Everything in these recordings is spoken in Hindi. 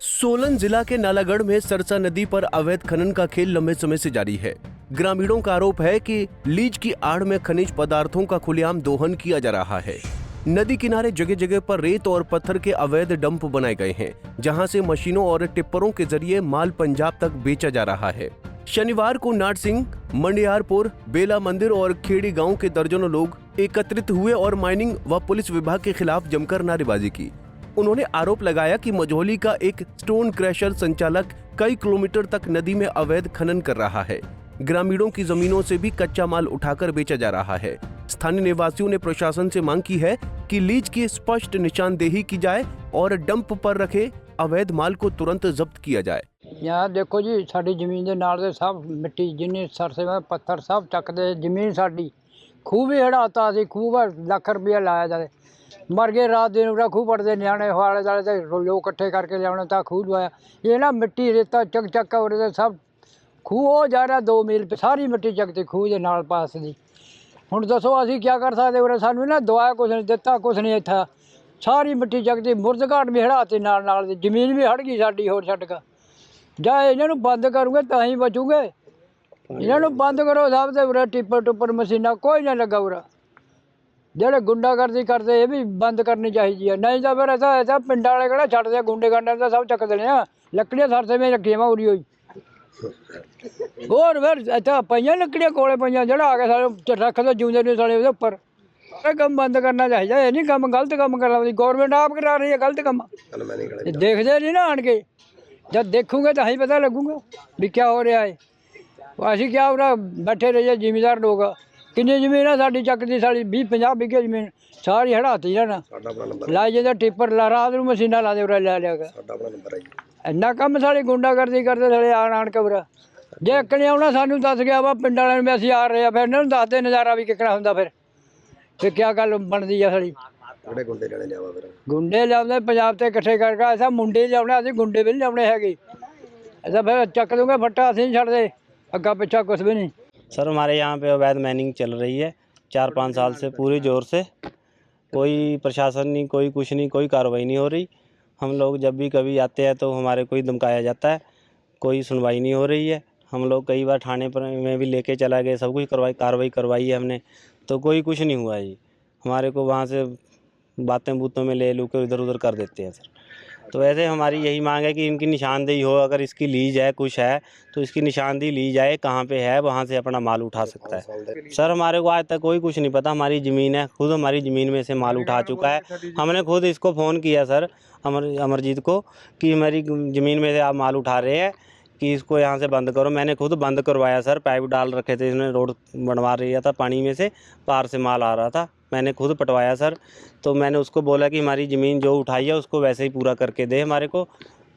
सोलन जिला के नालागढ़ में सरसा नदी पर अवैध खनन का खेल लंबे समय से जारी है। ग्रामीणों का आरोप है कि लीज की आड़ में खनिज पदार्थों का खुलेआम दोहन किया जा रहा है। नदी किनारे जगह जगह पर रेत और पत्थर के अवैध डंप बनाए गए हैं, जहां से मशीनों और टिप्परों के जरिए माल पंजाब तक बेचा जा रहा है। शनिवार को नारसिंह, मंडियारपुर, बेला मंदिर और खेड़ी गांव के दर्जनों लोग एकत्रित हुए और माइनिंग व पुलिस विभाग के खिलाफ जमकर नारेबाजी की। उन्होंने आरोप लगाया कि मझौली का एक स्टोन क्रशर संचालक कई किलोमीटर तक नदी में अवैध खनन कर रहा है। ग्रामीणों की जमीनों से भी कच्चा माल उठाकर बेचा जा रहा है। स्थानीय निवासियों ने प्रशासन से मांग की है कि लीज की स्पष्ट निशानदेही की जाए और डंप पर रखे अवैध माल को तुरंत जब्त किया जाए। यहाँ देखो जी, साडी जमीन के नाल दे सब मिट्टी जिन्नी सरसे में पत्थर सब चकते। जमीन साडी खूह भी हड़ाता सी, खूह पर लाख रुपया लाया जाए, मर गए रात दिन उरा खूह पड़ते न्याणे वाले दाले लोग इकट्ठे करके लिया था खूह दवाया। ये ना मिट्टी रेता चक चक कर सब खूह हो जा रहा 2 मील सारी मिट्टी चकती खूह के नाल पास की। हुण दसो असीं क्या कर सकते, उरे सानू ना दवाया कुछ नहीं दिता, कुछ नहीं इत्था सारी मिट्टी चकती। मुर्दघाट भी हड़ाती नाल नाल दी, जमीन भी हड़ गई साडी होर छड्ड के। ਜਾਂ ਇਹਨਾਂ ਨੂੰ ਬੰਦ ਕਰੂਗੇ ਤਾਂ ਹੀ ਬਚੂਗੇ। ਇਹਨਾਂ ਨੂੰ ਬੰਦ ਕਰੋ ਸਭ ਤੇ ਉਰੇ ਟਿੱਪਰ ਟੁੱਪਰ ਮਸ਼ੀਨਾਂ ਕੋਈ ਨਾ ਲੱਗਾ ਉਰਾ। ਜਿਹੜੇ ਗੁੰਡਾਗਰਦੀ ਕਰਦੇ ਇਹ ਵੀ ਬੰਦ ਕਰਨੀ ਚਾਹੀਦੀ ਹੈ, ਨਹੀਂ ਤਾਂ ਫਿਰ ਐਸਾ ਪਿੰਡਾਂ ਵਾਲੇ ਕਿਹੜਾ ਛੱਡਦੇ ਆ, ਗੁੰਡੇ ਗਾਂਡਿਆਂ ਦਾ ਸਭ ਚੱਕ ਦੇਣੇ ਆ। ਲੱਕੜੀਆਂ ਸਰਸੇ ਵਿੱਚ ਰੱਖੀਆਂ ਵਾ ਉਰੀ ਹੋਈ ਹੋਰ ਫਿਰ ਇੱਥੇ ਪਈਆਂ ਲੱਕੜੀਆਂ ਕੋਲੇ ਪਈਆਂ, ਜਿਹੜਾ ਆ ਕੇ ਸਾਰੇ ਰੱਖਦੇ ਜਿਉਂਦੇ ਨੇ ਸਾਲੇ ਉਹਦੇ ਉੱਪਰ। ਇਹ ਕੰਮ ਬੰਦ ਕਰਨਾ ਚਾਹੀਦਾ, ਇਹ ਨਹੀਂ ਕੰਮ ਗਲਤ ਕੰਮ ਕਰਾਉਂਦੀ ਗੌਰਮੈਂਟ ਆਪ ਕਰਾ ਰਹੀ ਹੈ ਗਲਤ ਕੰਮ। ਦੇਖਦੇ ਨਹੀਂ ਨਾ ਆਣ ਕੇ, जब देखूंगे तो ही पता लगूंगा भी क्या हो रहा है। असी क्या हो रहा बैठे रहिए जिमीदार लोग। किन्नी जमीन है साड़ी चकती, साड़ी 20-50 बीघे जमीन सारी हड़ाती है ना। लाई जाते टिप्पर रात में मशीना ला दे लै लिया इन्ना कम साड़ी गुंडागर्दी करते साले आन के उरा। जे एक नहीं आना सानू दस गया वा पिंड वाले भी असीं आ रहे हैं, फिर इन्होंने दसते नज़ारा भी कितना होंदा। फिर क्या गल बनती है साड़ी। गुंडे लिया पंजाब से इकट्ठे करके ऐसा मुंडे लिया, अभी गुंडे भी नहीं लियाने है। ऐसा फिर चक दूंगे फट्टा, असीं नहीं छड्डदे अग्गा पिछा कुछ भी नहीं। सर हमारे यहाँ पे अवैध माइनिंग चल रही है 4-5 साल से पूरी ज़ोर से। कोई प्रशासन नहीं, कोई कुछ नहीं, कोई कार्रवाई नहीं हो रही। हम लोग जब भी कभी आते हैं तो हमारे को ही धमकाया जाता है, कोई सुनवाई नहीं हो रही है। हम लोग कई बार थाने पर में भी लेके चला गए, सब कुछ कार्रवाई करवाई है हमने, तो कोई कुछ नहीं हुआ जी। हमारे को वहाँ से बातें बूतों में ले लू के इधर उधर कर देते हैं सर। तो वैसे हमारी यही मांग है कि इनकी निशानदेही हो, अगर इसकी लीज है कुछ है तो इसकी निशानदेही ली जाए, कहाँ पे है वहाँ से अपना माल उठा सकता है। सर हमारे को आज तक कोई कुछ नहीं पता, हमारी ज़मीन है, खुद हमारी ज़मीन में से माल उठा चुका है। हमने खुद इसको फ़ोन किया सर अमरजीत को कि हमारी ज़मीन में से आप माल उठा रहे हैं कि इसको यहाँ से बंद करो। मैंने खुद बंद करवाया सर, पाइप डाल रखे थे, इसने रोड बनवा रहा था, पानी में से पार से माल आ रहा था, मैंने खुद पटवाया सर। तो मैंने उसको बोला कि हमारी ज़मीन जो उठाई है उसको वैसे ही पूरा करके दे हमारे को,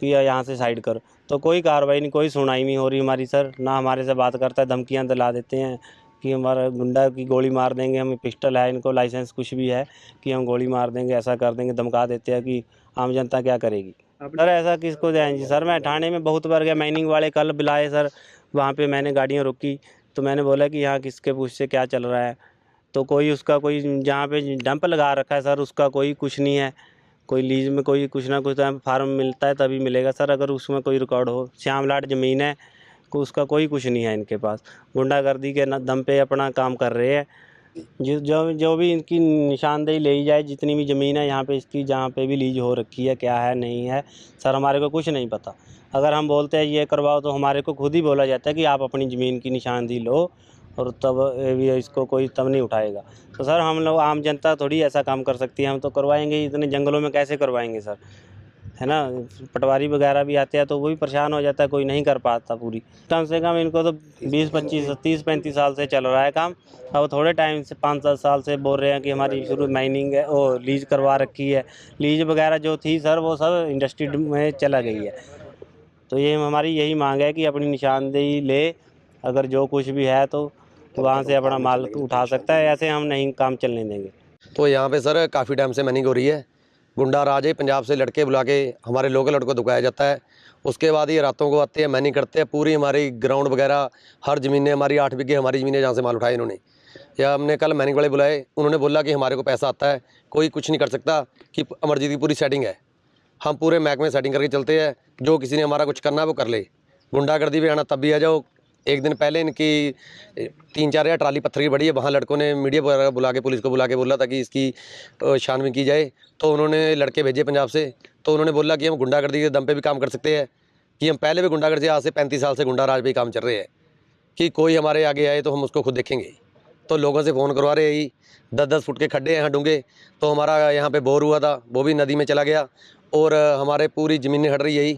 कि यहाँ से साइड कर। तो कोई कार्रवाई नहीं, कोई सुनाई नहीं हो रही हमारी सर। ना हमारे से बात करता है, धमकियाँ दिला देते हैं कि हमारा गुंडा की गोली मार देंगे, हमें पिस्टल है, इनको लाइसेंस कुछ भी है कि हम गोली मार देंगे, ऐसा कर देंगे। धमका देते हैं कि आम जनता क्या करेगी। सर ऐसा किसको जाएंगे सर। मैं थाने में बहुत बार गया, माइनिंग वाले कल बुलाए सर, वहाँ पे मैंने गाड़ियाँ रोकी तो मैंने बोला कि यहाँ किसके पूछ से क्या चल रहा है। तो कोई उसका कोई जहाँ पे डंप लगा रखा है सर उसका कोई कुछ नहीं है। कोई लीज में कोई कुछ ना कुछ फार्म मिलता है तभी मिलेगा सर, अगर उसमें कोई रिकॉर्ड हो। श्यामलाट ज़मीन है, उसका कोई कुछ नहीं है इनके पास। गुंडागर्दी के दम पे अपना काम कर रहे हैं। जो भी इनकी निशानदेही ले जाए, जितनी भी ज़मीन है यहाँ पे इसकी, जहाँ पे भी लीज हो रखी है, क्या है नहीं है सर हमारे को कुछ नहीं पता। अगर हम बोलते हैं ये करवाओ तो हमारे को खुद ही बोला जाता है कि आप अपनी ज़मीन की निशानदेही लो, और तब भी इसको कोई तब नहीं उठाएगा। तो सर हम लोग आम जनता थोड़ी ऐसा काम कर सकती है, हम तो करवाएंगे, इतने जंगलों में कैसे करवाएंगे सर, है ना। पटवारी वगैरह भी आते हैं तो वो भी परेशान हो जाता है, कोई नहीं कर पाता पूरी। कम से कम इनको तो 20-25 30-35 साल से चल रहा है काम। अब थोड़े टाइम से 5-7 साल से बोल रहे हैं कि हमारी शुरू माइनिंग है, वो लीज करवा रखी है। लीज वगैरह जो थी सर वो सब इंडस्ट्री में चला गई है। तो ये हमारी यही मांग है कि अपनी निशानदेही ले, अगर जो कुछ भी है तो वहाँ से अपना माल उठा सकता है, ऐसे हम नहीं काम चलने देंगे। तो यहाँ पे सर काफ़ी टाइम से माइनिंग हो रही है। गुंडा राज है, पंजाब से लड़के बुला के हमारे लोकल लड़कों को दुकाया जाता है। उसके बाद ये रातों को आते हैं, माइनिंग करते हैं। पूरी हमारी ग्राउंड वगैरह हर ज़मीनें हमारी 8 बीघे हमारी ज़मीनें जहाँ से माल उठाए इन्होंने। या हमने कल माइनिंग वाले बुलाए, उन्होंने बोला कि हमारे को पैसा आता है, कोई कुछ नहीं कर सकता, कि अमरजीत की पूरी सेटिंग है। हम पूरे महकमे सेटिंग करके चलते हैं, जो किसी ने हमारा कुछ करना है वो कर ले। गुंडागर्दी भी आना तब भी आ जाओ। एक दिन पहले इनकी 3-4 या ट्राली पत्थर की बड़ी है, वहाँ लड़कों ने मीडिया वगैरह बुला के, पुलिस को बुला के बोला था कि इसकी छानबीन की जाए। तो उन्होंने लड़के भेजे पंजाब से, तो उन्होंने बोला कि हम गुंडागर्दी के दम पे भी काम कर सकते हैं, कि हम पहले भी गुंडागर्दी, आज से 35 साल से गुंडा राज पे ही काम चल रहे हैं, कि कोई हमारे आगे आए तो हम उसको खुद देखेंगे। तो लोगों से फ़ोन करवा रहे ही, 10-10 फुट के खड्डे यहाँ डूंगे। तो हमारा यहाँ पे बोर हुआ था, वो भी नदी में चला गया, और हमारे पूरी ज़मीनें हट रही है।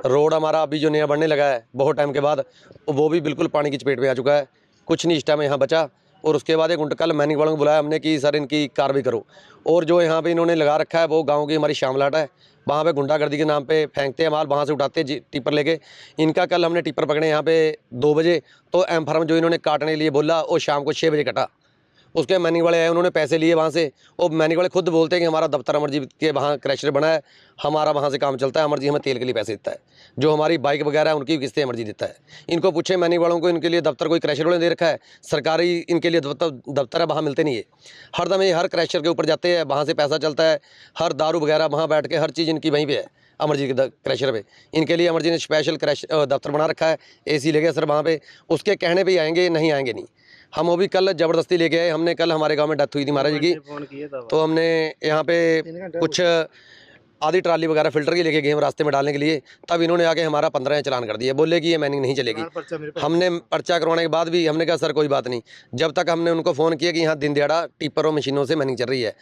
रोड हमारा अभी जो नया बनने लगा है बहुत टाइम के बाद, वो भी बिल्कुल पानी की चपेट में आ चुका है। कुछ नहीं इस टाइम यहाँ बचा। और उसके बाद एक कल मैनिंग वालों को बुलाया हमने कि सर इनकी कार्रवाई करो। और जो यहाँ पे इन्होंने लगा रखा है वो गाँव की हमारी शामलाट है, वहाँ पे गुंडागर्दी के नाम पे फेंकते हैं माल, वहाँ से उठाते हैं टिप्पर लेके। इनका कल हमने टिप्पर पकड़े यहाँ पे 2 बजे, तो एम फार्म जो इन्होंने काटने के लिए बोला वो शाम को 6 बजे कटा। उसके मैनिंग वाले आए, उन्होंने पैसे लिए वहाँ से। और मैनिंग वाले खुद बोलते हैं कि हमारा दफ्तर अमरजीत के वहाँ क्रैशर बना है, हमारा वहाँ से काम चलता है, अमरजीत हमें तेल के लिए पैसे देता है, जो हमारी बाइक वगैरह है उनकी किस्तें अमरजीत देता है। इनको पूछे मैनिंग वालों को, इनके लिए दफ्तर कोई क्रैशर वाले दे रखा है? सरकारी इनके लिए दफ्तर है, वहाँ मिलते नहीं है। हरदम ये हर क्रैशर के ऊपर जाते हैं, वहाँ से पैसा चलता है, हर दारू वगैरह वहाँ बैठ के हर चीज़ इनकी वहीं पर है, अमरजीत के क्रैशर पे। इनके लिए अमरजीत ने स्पेशल दफ्तर बना रखा है, AC लेके सर वहाँ पे, उसके कहने पे ही आएंगे, नहीं आएंगे नहीं। हम वो भी कल ज़बरदस्ती लेके आए। हमने कल हमारे गांव में डेथ हुई थी महाराज जी की, तो हमने यहाँ पे कुछ आधी ट्राली वगैरह फिल्टर की लेके गए हम रास्ते में डालने के लिए, तब इन्होंने आके हमारा 15 चलान कर दिया, बोले कि ये मैनिंग नहीं चलेगी। हमने पर्चा करवाने के बाद भी हमने कहा सर कोई बात नहीं। जब तक हमने उनको फ़ोन किया कि यहाँ दिन दिहाड़ा टिप्पर और मशीनों से मैनिंग चल रही है,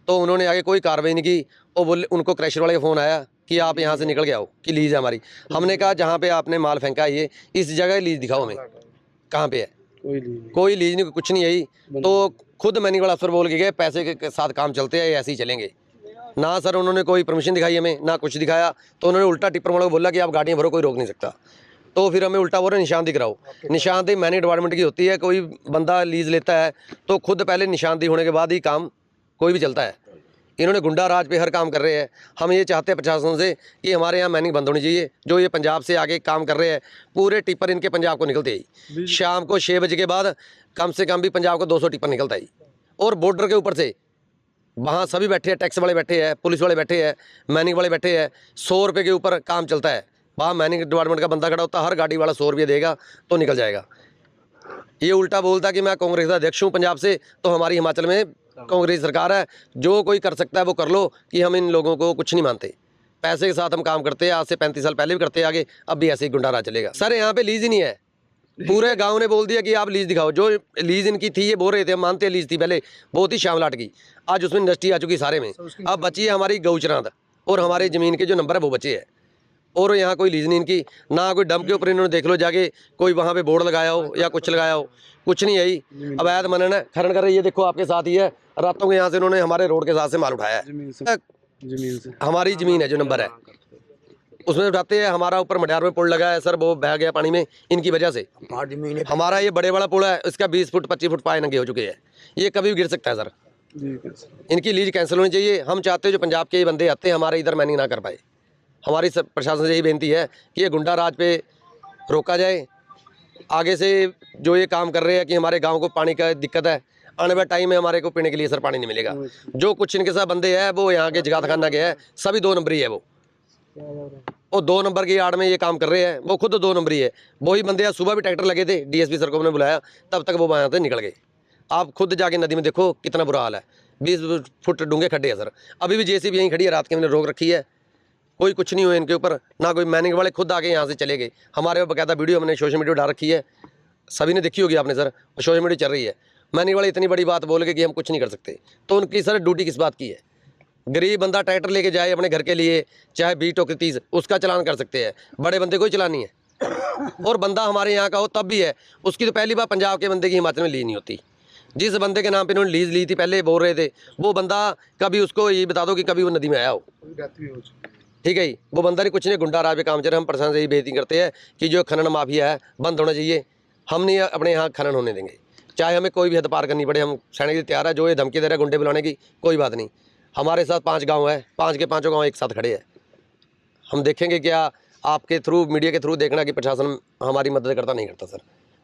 तो उन्होंने आगे कोई कार्रवाई नहीं की। और बोले, उनको क्रैशर वाले का फ़ोन आया कि आप यहाँ से निकल के आओ, कि लीज है हमारी। हमने कहा जहाँ पे आपने माल फेंका है ये इस जगह लीज दिखाओ हमें, कहाँ पे है? कोई लीज नहीं, कुछ नहीं है। तो खुद मैनिंग वाला अफसर बोल के गए पैसे के साथ काम चलते हैं, ऐसे ही चलेंगे। ना सर उन्होंने कोई परमिशन दिखाई हमें, ना कुछ दिखाया। तो उन्होंने उल्टा टिप्पर वालों को बोला कि आप गाड़ियाँ भरो, कोई रोक नहीं सकता। तो फिर हमें उल्टा बोल रहे निशानदेही कराओ। निशानदेही मैनिंग डिपार्टमेंट की होती है, कोई बंदा लीज लेता है तो खुद पहले निशानदेही होने के बाद ही काम कोई भी चलता है। इन्होंने गुंडा राज पे हर काम कर रहे हैं। हम ये चाहते हैं प्रशासन से कि हमारे यहाँ मैनिंग बंद होनी चाहिए। जो ये पंजाब से आगे काम कर रहे हैं, पूरे टिप्पर इनके पंजाब को निकलते ही, शाम को 6 बजे के बाद कम से कम भी पंजाब को 200 टिप्पर निकलता ही। और बॉर्डर के ऊपर से वहाँ सभी बैठे हैं, टैक्स वाले बैठे हैं, पुलिस वाले बैठे हैं, मैनिंग वाले बैठे हैं। 100 रुपये के ऊपर काम चलता है। वहाँ मैनिंग डिपार्टमेंट का बंदा खड़ा होता है, हर गाड़ी वाला 100 रुपये देगा तो निकल जाएगा। ये उल्टा बोलता कि मैं कांग्रेस का अध्यक्ष हूँ पंजाब से, तो हमारी हिमाचल में कांग्रेस सरकार है, जो कोई कर सकता है वो कर लो, कि हम इन लोगों को कुछ नहीं मानते। पैसे के साथ हम काम करते हैं, आज से 35 साल पहले भी करते हैं, आगे अब भी ऐसे ही गुंडा राज चलेगा। सर यहाँ पे लीज ही नहीं है। पूरे गांव ने बोल दिया कि आप लीज दिखाओ। जो लीज इनकी थी ये बोल रहे थे, हम मानते हैं लीज थी पहले, बहुत ही शामलाट की। आज उसमें इंडस्ट्री आ चुकी सारे में। अब बची है हमारी गौचरांद और हमारी ज़मीन के जो नंबर है वो बचे हैं। और यहाँ कोई लीज नहीं इनकी, ना कोई डंप के ऊपर इन्होंने देख लो जाके कोई वहाँ पे बोर्ड लगाया हो या कुछ लगाया हो, कुछ नहीं है। अवैध मनन खनन कर रही है, देखो आपके साथ ही है। रातों के यहाँ से इन्होंने हमारे रोड के साथ से माल उठाया है। जमीन से हमारी ज़मीन है जो नंबर है उसमें उठाते हैं। हमारा ऊपर मडियार में पुल लगा है सर, वो बह गया पानी में इनकी वजह से। हमारा ये बड़े वाला पुल है, इसका 20 फुट 25 फुट पाए नंगे हो चुके हैं, ये कभी भी गिर सकता है सर। इनकी लीज कैंसिल होनी चाहिए। हम चाहते हैं जो पंजाब के बंदे आते हैं हमारे इधर मैनिंग ना कर पाए। हमारी प्रशासन से यही बेनती है कि ये गुंडा राज पे रोका जाए। आगे से जो ये काम कर रहे हैं कि हमारे गांव को पानी का दिक्कत है, आने वाले टाइम में हमारे को पीने के लिए सर पानी नहीं मिलेगा। जो कुछ इनके साथ बंदे हैं वो यहाँ के जगात खाना के हैं, सभी 2 नंबरी है। वो 2 नंबर की आड़ में ये काम कर रहे हैं, वो खुद 2 नंबरी है। वही बंदे हैं, सुबह भी ट्रैक्टर लगे थे, DSP सर को हमने बुलाया, तब तक वो वहाँ से निकल गए। आप खुद जाके नदी में देखो कितना बुरा हाल है, 20 फुट डूंगे खड्डे हैं सर। अभी भी JCB यहीं खड़ी है, रात के हमने रोक रखी है, कोई कुछ नहीं हुआ इनके ऊपर। ना कोई मैनिंग वाले खुद आके यहाँ से चले गए। हमारे बकायदा वीडियो हमने सोशल मीडिया डाल रखी है, सभी ने देखी होगी आपने सर, सोशल मीडिया चल रही है। मैनिंग वाले इतनी बड़ी बात बोल के कि हम कुछ नहीं कर सकते, तो उनकी सर ड्यूटी किस बात की है? गरीब बंदा ट्रैक्टर लेके जाए अपने घर के लिए, चाहे 20 टोकरी 30, उसका चलान कर सकते हैं, बड़े बंदे कोई चलान नहीं है। और बंदा हमारे यहाँ का हो तब भी है, उसकी तो पहली बार पंजाब के बंदे की हिमाचल में लीज नहीं होती। जिस बंदे के नाम पे इन्होंने लीज ली थी पहले बोल रहे थे, वो बंदा कभी उसको ये बता दो कि कभी वो नदी में आया हो, ठीक है। वो बंदा नहीं, कुछ नहीं, गुंडा राज पे काम चल रहा है। हम प्रशासन से यही बेनती करते हैं कि जो खनन माफिया है बंद होना चाहिए। हम नहीं अपने यहाँ खनन होने देंगे, चाहे हमें कोई भी हद पार करनी पड़े, हम सहने के लिए तैयार है। जो ये धमकी दे रहा है गुंडे बुलाने की, कोई बात नहीं। हमारे साथ 5 गांव है, 5 के 5 गांव एक साथ खड़े हैं। हम देखेंगे क्या आपके थ्रू, मीडिया के थ्रू देखना कि प्रशासन हमारी मदद करता नहीं करता सर।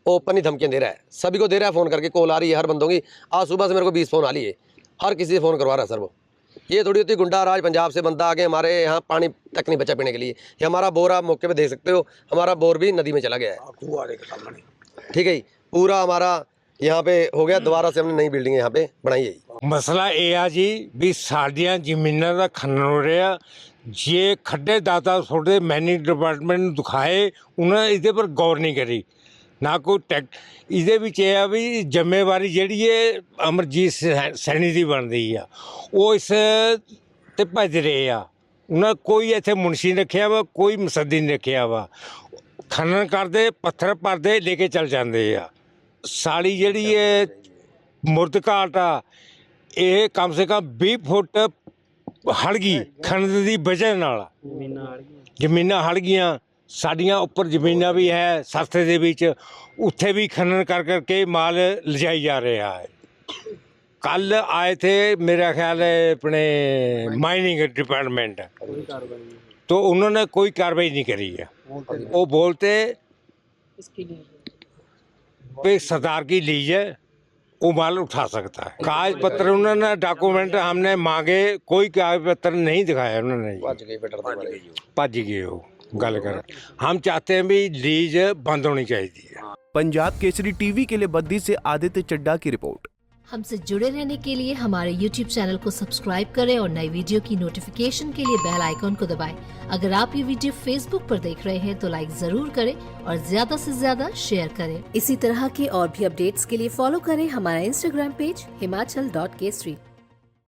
ओपन ही धमकियाँ दे रहा है, सभी को दे रहा है, फ़ोन करके कॉल आ रही है हर बंदों की। आज सुबह से मेरे को 20 फ़ोन आ रही है, हर किसी से फ़ोन करवा रहा है सर वो। ये थोड़ी होती गुंडा राज पंजाब से बंदा आके हमारे यहाँ पानी तक नहीं बचा पीने के लिए। ये हमारा बोर आप मौके पे देख सकते हो, हमारा बोर भी नदी में चला गया है। ठीक है जी, पूरा हमारा यहाँ पे हो गया, दोबारा से हमने नई बिल्डिंग यहाँ पे बनाई है। ਮਸਲਾ ਇਹ ਆ ਜੀ ਵੀ ਸਾਡੀਆਂ ਜ਼ਮੀਨਾਂ ਦਾ ਖਨਨ ਹੋ ਰਿਹਾ। ਜੇ ਖੱਡੇ ਦਾਤਾ ਤੁਹਾਡੇ ਮੈਨੇਜਮੈਂਟ ਡਿਪਾਰਟਮੈਂਟ ਨੂੰ ਦਿਖਾਏ, ਉਹਨਾਂ ਇਹਦੇ ਪਰ ਗੌਰ ਨਹੀਂ ਕਰੀ, ਨਾ ਕੋਈ ਇਹਦੇ ਵਿੱਚ ਇਹ ਆ ਵੀ ਜ਼ਿੰਮੇਵਾਰੀ ਜਿਹੜੀ ਇਹ ਅਮਰਜੀਤ ਸੈਣੀ ਦੀ ਬਣਦੀ ਆ, ਉਹ ਇਸ ਤੇ ਭੱਜ ਰਹੇ ਆ। ਉਹਨਾਂ ਕੋਈ ਇੱਥੇ ਮੁਨਸ਼ੀ ਨਹੀਂ ਰੱਖਿਆ ਵਾ, ਕੋਈ ਮੁਸੱਦੀ ਨਹੀਂ ਰੱਖਿਆ ਵਾ। ਖਨਨ ਕਰਦੇ, ਪੱਥਰ ਭਰਦੇ, ਲੈ ਕੇ ਚੱਲ ਜਾਂਦੇ ਆ। ਸਾਡੀ ਜਿਹੜੀ ਇਹ ਮੁਰਦ ਘਾਟ ਆ, ਇਹ ਕਮ ਸੇ ਕਮ 20 ਫੁੱਟ ਹੜ ਗਈ ਖਨਨ ਦੀ ਵਜ੍ਹਾ ਨਾਲ। ਜ਼ਮੀਨਾਂ ਹੜ ਗਈਆਂ, ਸਾਡੀਆਂ ਉੱਪਰ ਜ਼ਮੀਨਾਂ ਵੀ ਹੈ ਸਸਤੇ ਦੇ ਵਿੱਚ, ਉੱਥੇ ਵੀ ਖਨਨ ਕਰ ਕਰਕੇ ਮਾਲ ਲਿਜਾਈ ਜਾ ਰਿਹਾ ਹੈ। कल आए थे मेरा ख्याल है अपने माइनिंग डिपार्टमेंट, तो उन्होंने कोई कार्रवाई नहीं करी है। वो बोलते भाई सरदार की लीज है, वो माल उठा सकता है। कागज पत्र उन्होंने डॉक्यूमेंट हमने मांगे, कोई कागज पत्र नहीं दिखाया उन्होंने, भज गए हो गल कर। हम चाहते हैं भी लीज बंद होनी चाहिए। पंजाब केसरी टीवी के लिए बद्दी से आदित्य चड्डा की रिपोर्ट। हमसे जुड़े रहने के लिए हमारे YouTube चैनल को सब्सक्राइब करें और नई वीडियो की नोटिफिकेशन के लिए बेल आइकॉन को दबाएं। अगर आप ये वीडियो Facebook पर देख रहे हैं तो लाइक जरूर करें और ज्यादा से ज्यादा शेयर करें। इसी तरह के और भी अपडेट्स के लिए फॉलो करें हमारा Instagram पेज himachal.kesri।